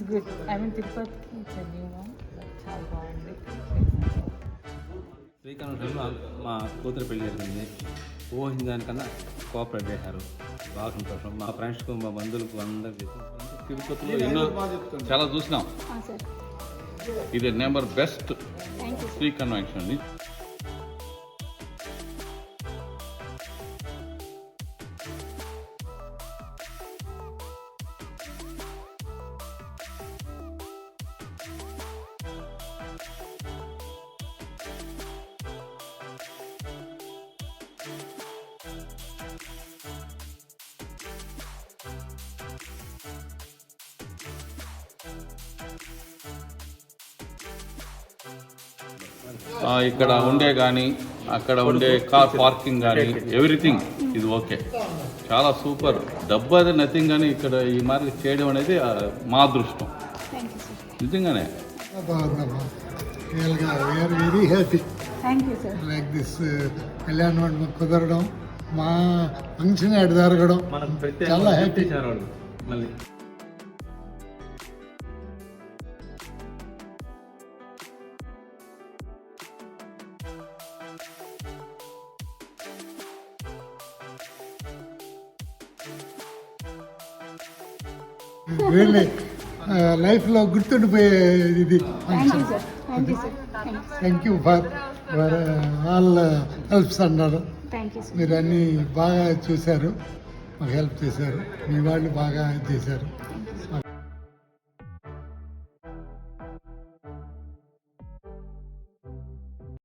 It's good. I mean తిరుపతికి it's new one, చాలా బాగుంది. శ్రీకాకుళంలో మా కూతురు పెళ్లి జరిగింది. ఊహించిన దానికన్నా కోఆపరేట్ చేశారు. బాగా సంతోషం. మా ఫ్రెండ్స్కు, మా బంధువులకు అందరికీ తిరుపతిలో ఎన్నో చాలా చూసినాం. సార్ ఇది number best thank you free convention అండి. ఇక్కడ ఉండే కానీ అక్కడ ఉండే కార్ పార్కింగ్ కానీ ఎవ్రీథింగ్ ఇది ఓకే, చాలా సూపర్. డబ్బు అది నథింగ్, కానీ ఇక్కడ ఈ మార్కెట్ చేయడం అనేది మా అదృష్టం థ్యాంక్ యూ సార్. నిజంగానే. బాగుందమ్మా, రియల్గా we're very happy thank you sir. Like this కళ్యాణ మండపం కుదరడం, మా ఫంక్షన్ యాడ్ జరగడం చాలా హ్యాపీ. మళ్ళీ రియల్లీ లైఫ్లో గుర్తుండిపోయే ఇది thank you function. Sir. Thank you sir. Thank you for all helps అన్నారు. Thank you sir. మీరు అన్నీ బాగా చూశారు, మాకు హెల్ప్ చేశారు, మీ వాళ్ళు బాగా చేశారు.